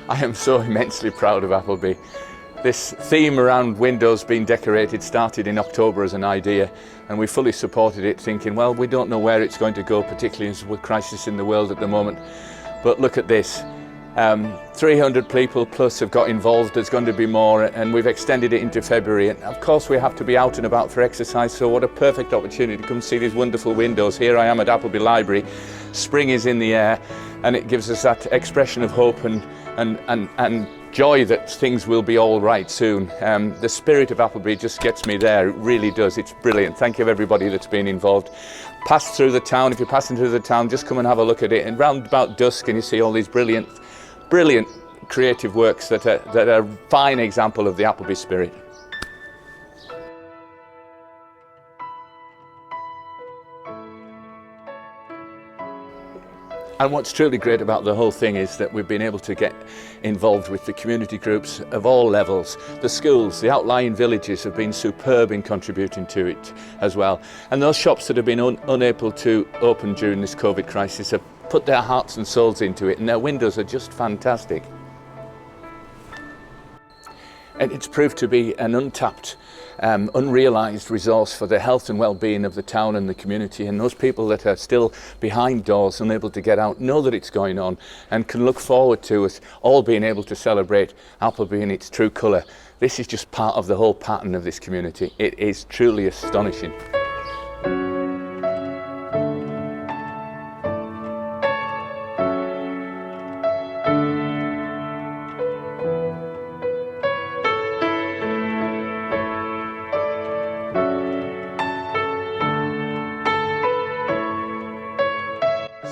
I am so immensely proud of Appleby. This theme around windows being decorated started in October as an idea, and we fully supported it, thinking, well, we don't know where it's going to go, particularly with crisis in the world at the moment. But look at this. 300 people plus have got involved. There's going to be more, and we've extended it into February. And of course we have to be out and about for exercise, so what a perfect opportunity to come see these wonderful windows. Here I am at Appleby Library. Spring is in the air, and it gives us that expression of hope and joy that things will be all right soon. The spirit of Appleby just gets me there, it really does. It's brilliant. Thank you everybody that's been involved. Pass through the town. If you're passing through the town, just come and have a look at it. And round about dusk, and you see all these brilliant creative works that are a fine example of the Appleby spirit. And what's truly great about the whole thing is that we've been able to get involved with the community groups of all levels. The schools, the outlying villages have been superb in contributing to it as well. And those shops that have been unable to open during this COVID crisis have put their hearts and souls into it, and their windows are just fantastic. And it's proved to be an untapped, unrealised resource for the health and well-being of the town and the community, and those people that are still behind doors, unable to get out, know that it's going on and can look forward to us all being able to celebrate Appleby in its true colour. This is just part of the whole pattern of this community. It is truly astonishing.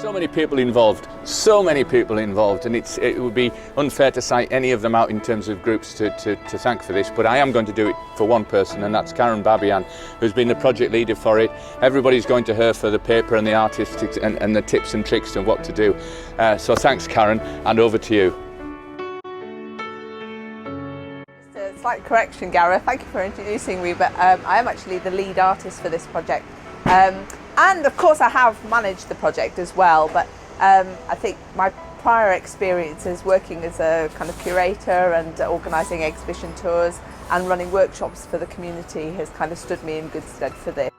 So many people involved, and it would be unfair to cite any of them out in terms of groups to thank for this, but I am going to do it for one person, and that's Karen Babian, who's been the project leader for it. Everybody's going to her for the paper and the artists and the tips and tricks and what to do. So thanks, Karen, and over to you. Just a slight correction, Gareth, thank you for introducing me, but I am actually the lead artist for this project. And of course I have managed the project as well, but I think my prior experiences working as a kind of curator and organising exhibition tours and running workshops for the community has kind of stood me in good stead for this.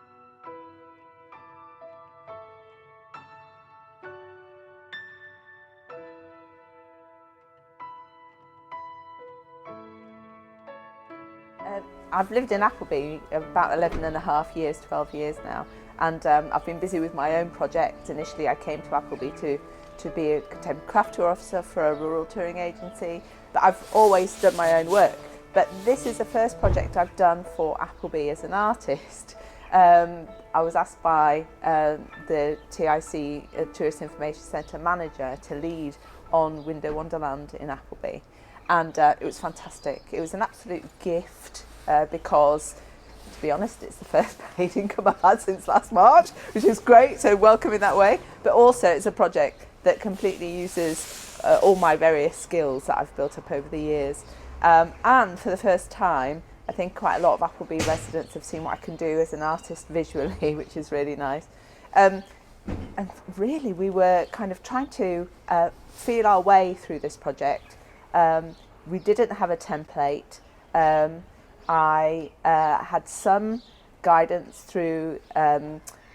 I've lived in Appleby about 11 and a half years, 12 years now, and I've been busy with my own project. Initially I came to Appleby to be a contemporary craft tour officer for a rural touring agency, but I've always done my own work. But this is the first project I've done for Appleby as an artist. I was asked by the TIC Tourist Information Centre manager to lead on Window Wanderland in Appleby, and it was fantastic. It was an absolute gift. Because, to be honest, it's the first paid income I've had since last March, which is great, so welcome in that way. But also it's a project that completely uses all my various skills that I've built up over the years. And for the first time, I think quite a lot of Appleby residents have seen what I can do as an artist visually, which is really nice. And really we were kind of trying to feel our way through this project. We didn't have a template. I had some guidance through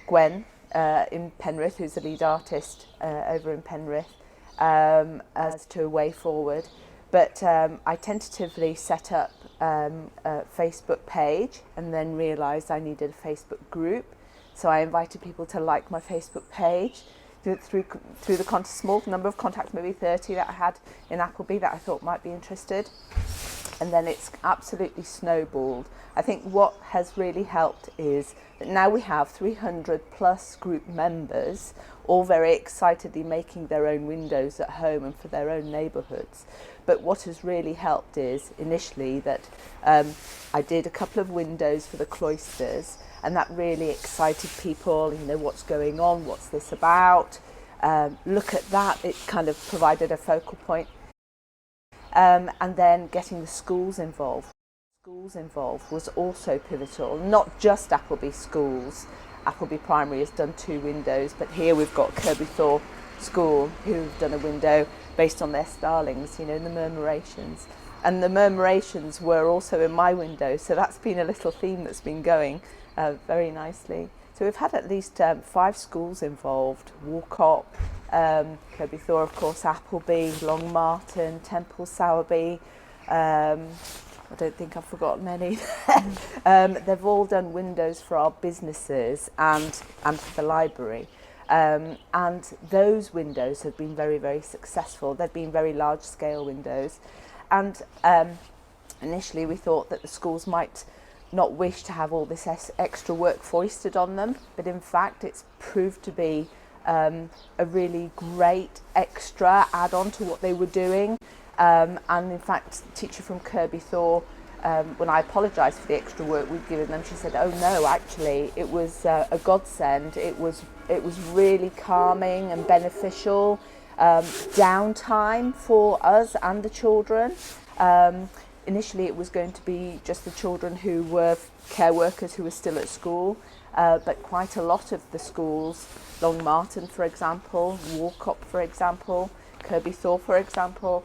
Gwen in Penrith, who's the lead artist over in Penrith, as to a way forward. But I tentatively set up a Facebook page and then realised I needed a Facebook group. So I invited people to like my Facebook page through the small number of contacts, maybe 30 that I had in Appleby that I thought might be interested. And then it's absolutely snowballed. I think what has really helped is that now we have 300 plus group members, all very excitedly making their own windows at home and for their own neighbourhoods. But what has really helped is initially that I did a couple of windows for the cloisters, and that really excited people. You know, what's going on, what's this about? Look at that, it kind of provided a focal point. And then getting the schools involved. Schools involved was also pivotal, not just Appleby schools. Appleby Primary has done 2 windows, but here we've got Kirby Thorpe school who've done a window based on their starlings, you know, the murmurations. And the murmurations were also in my window, so that's been a little theme that's been going very nicely. So we've had at least 5 schools involved: Walcott, Kirby Thor, of course, Appleby, Long Martin, Temple Sowerby. I don't think I've forgotten many. They've all done windows for our businesses and for the library. And those windows have been very, very successful. They've been very large scale windows. And initially we thought that the schools might not wish to have all this extra work foisted on them, but in fact it's proved to be a really great extra add-on to what they were doing. And in fact, the teacher from Kirby Thor, when I apologised for the extra work we'd given them, she said, "Oh no, actually it was a godsend. It was really calming and beneficial, downtime for us and the children." Initially it was going to be just the children who were care workers who were still at school, but quite a lot of the schools, Long Martin for example, Walcott for example, Kirby Thor for example,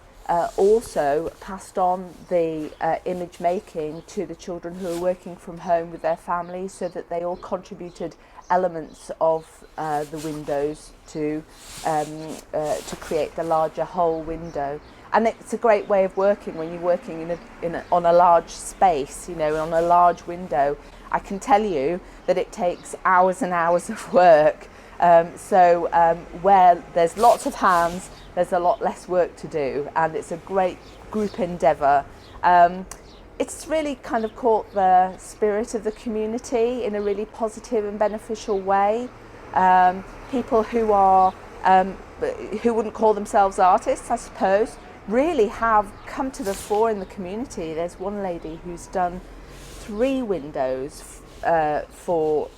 also passed on the image making to the children who were working from home with their families, so that they all contributed elements of the windows to create the larger whole window. And it's a great way of working when you're working on a large space, you know, on a large window. I can tell you that it takes hours and hours of work. Where there's lots of hands, there's a lot less work to do, and it's a great group endeavour. It's really kind of caught the spirit of the community in a really positive and beneficial way. People who are who wouldn't call themselves artists, I suppose, really have come to the fore in the community. There's one lady who's done 3 windows for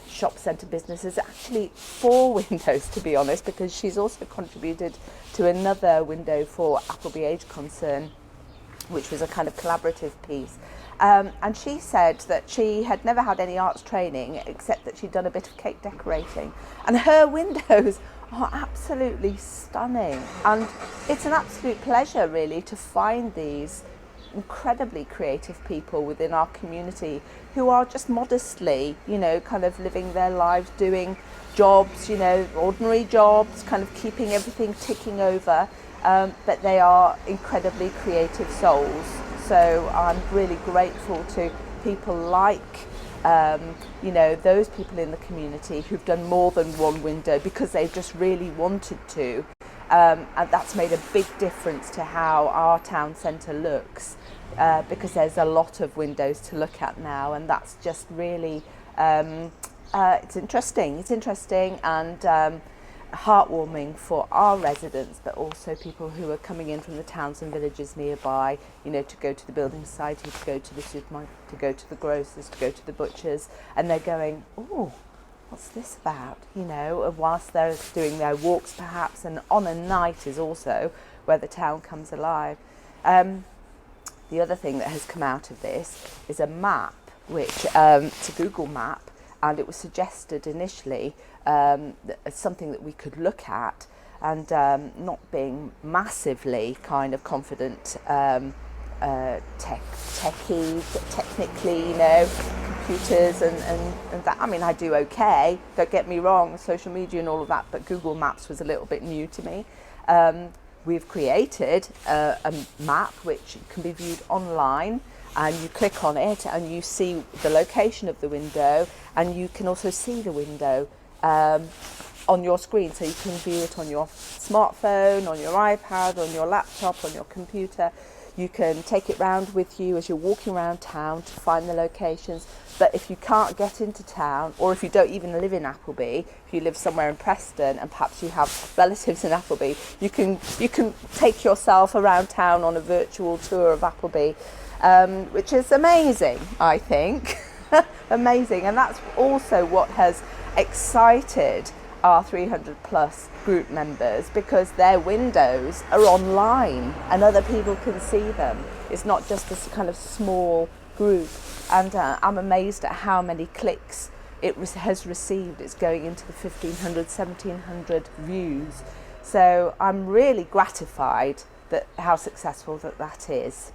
shop centre businesses, actually 4 windows to be honest, because she's also contributed to another window for Appleby Age Concern, which was a kind of collaborative piece. And she said that she had never had any arts training except that she'd done a bit of cake decorating, and her windows are absolutely stunning, and it's an absolute pleasure really to find these incredibly creative people within our community who are just modestly, you know, kind of living their lives, doing jobs, you know, ordinary jobs, kind of keeping everything ticking over, but they are incredibly creative souls. So I'm really grateful to people like you know, those people in the community who've done more than one window because they've just really wanted to, and that's made a big difference to how our town centre looks, because there's a lot of windows to look at now, and that's just really it's interesting and heartwarming for our residents, but also people who are coming in from the towns and villages nearby, you know, to go to the building society, to go to the supermarket, to go to the grocers, to go to the butchers, and they're going, "Oh, what's this about?" You know, and whilst they're doing their walks perhaps, and on a night is also where the town comes alive. The other thing that has come out of this is a map, which it's a Google map, and it was suggested initially as something that we could look at, and not being massively kind of confident technically, you know, computers and that. I mean, I do okay, don't get me wrong, social media and all of that, but Google Maps was a little bit new to me. We've created a map which can be viewed online, and you click on it and you see the location of the window, and you can also see the window on your screen, so you can view it on your smartphone, on your iPad, on your laptop, on your computer. You can take it round with you as you're walking around town to find the locations. But if you can't get into town, or if you don't even live in Appleby, if you live somewhere in Preston and perhaps you have relatives in Appleby, you can take yourself around town on a virtual tour of Appleby, which is amazing, I think. Amazing. And that's also what has excited our 300 plus group members, because their windows are online and other people can see them. It's not just this kind of small group, and I'm amazed at how many clicks it has received. It's going into the 1500, 1700 views, So I'm really gratified that how successful that is.